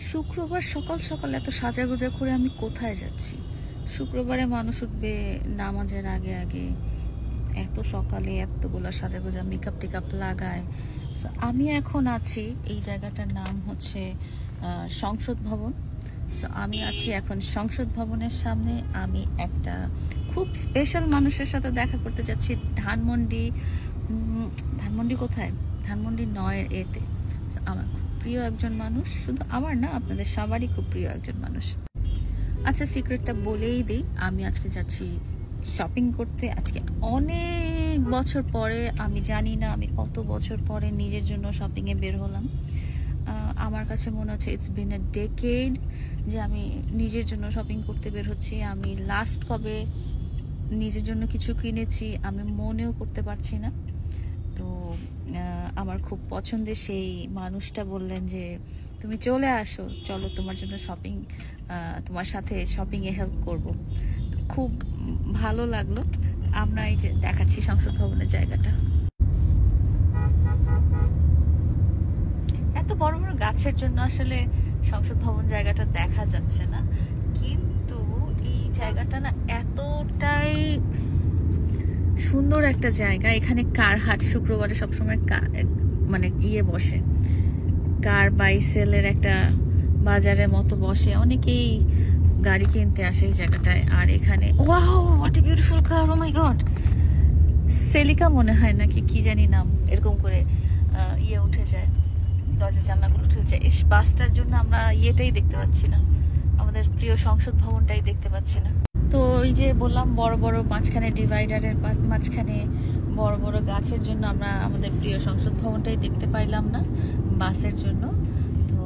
শুক্রবার সকাল সকাল এত সাজাগোজা করে আমি কোথায় যাচ্ছি? শুক্রবারে মানুষ উঠবে নামাজের আগে আগে, এত সকালে এতগুলো সাজাগোজা মেকআপ টেকআপ লাগায়। সো আমি এখন আছি, এই জায়গাটার নাম হচ্ছে সংসদ ভবন। সো আমি আছি এখন সংসদ ভবনের সামনে। আমি একটা খুব স্পেশাল মানুষের সাথে দেখা করতে যাচ্ছি ধানমন্ডি। ধানমন্ডি কোথায়? ধানমন্ডি ৯-এর এতে। আমার খুব প্রিয় একজন মানুষ, শুধু আমার না, আপনাদের সবারই খুব প্রিয় একজন মানুষ। আচ্ছা, সিক্রেটটা বলেই দিই, আমি আজকে যাচ্ছি শপিং করতে। আজকে অনেক বছর পরে, আমি জানি না আমি কত বছর পরে নিজের জন্য শপিংয়ে বের হলাম। আমার কাছে মনে হচ্ছে ইটস বিন আ ডেকেড যে আমি নিজের জন্য শপিং করতে বের হচ্ছি। আমি লাস্ট কবে নিজের জন্য কিছু কিনেছি আমি মনেও করতে পারছি না। তো আমার খুব পছন্দের সেই মানুষটা বললেন যে তুমি চলে আসো, চলো তোমার জন্য শপিং, তোমার সাথে শপিংয়ে হেল্প করব। খুব ভালো লাগলো। আমরা এই যে দেখাচ্ছি সংসদ ভবনের জায়গাটা। এত বড় বড় গাছের জন্য আসলে সংসদ ভবন জায়গাটা দেখা যাচ্ছে না, কিন্তু এই জায়গাটা না এতটাই সুন্দর একটা জায়গা। এখানে কার হাট শুক্রবারে সবসময় মানে বসে, কার বাইসেলের একটা বাজারের মতো বসে, অনেকেই গাড়ি কিনতে আসে এই জায়গাটায়। আর এখানে wow, what a beautiful car, oh my God, Celica মনে হয় নাকি কি জানি নাম, এরকম করে উঠে যায়, দরজা জানলাগুলো উঠে যায়। এই বাসটার জন্য আমরা ইয়েটাই দেখতে পাচ্ছি না, আমাদের প্রিয় সংসদ ভবনটাই দেখতে পাচ্ছি না। তো ওই যে বললাম, বড় বড় মাঝখানে ডিভাইডারের মাঝখানে বড় বড় গাছের জন্য আমরা আমাদের প্রিয় সংসদ ভবনটাই দেখতে পাইলাম না বাসের জন্য। তো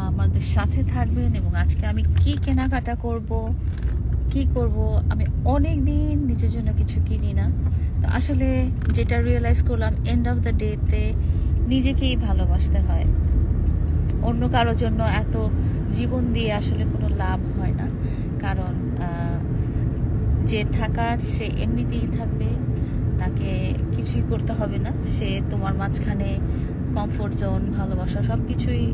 আমাদের সাথে থাকবেন, এবং আজকে আমি কি কেনাকাটা করব, কি করব, আমি অনেক দিন নিজের জন্য কিছু কিনি না। তো আসলে যেটা রিয়েলাইজ করলাম, এন্ড অফ দ্য ডেতে নিজেকেই ভালোবাসতে হয়। অন্য কারোর জন্য এত জীবন দিয়ে আসলে কোনো লাভ হয় না, কারণ যে থাকার সে এমনিতেই থাকবে, তাকে কিছুই করতে হবে না। সে তোমার মাঝখানে কমফোর্ট জোন, ভালোবাসা সব কিছুই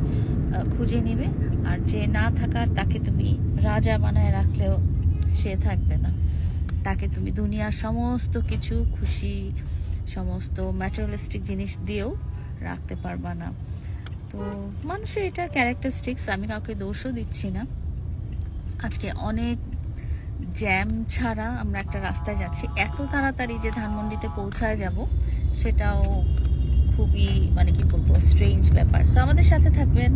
খুঁজে নেবে। আর যে না থাকার, তাকে তুমি রাজা বানায় রাখলেও সে থাকবে না। তাকে তুমি দুনিয়ার সমস্ত কিছু, খুশি, সমস্ত ম্যাটেরিয়ালিস্টিক জিনিস দিয়েও রাখতে পারবা না। তো মানুষের এটা ক্যারেক্টারিস্টিক্স, আমি কাউকে দোষও দিচ্ছি না। আজকে অনেক জ্যাম ছাড়া আমরা একটা রাস্তায় যাচ্ছি, এত তাড়াতাড়ি যে ধানমন্ডিতে পৌঁছায় যাব সেটাও খুবই, মানে কি বলবো, স্ট্রেঞ্জ ব্যাপার। সো আমাদের সাথে থাকবেন।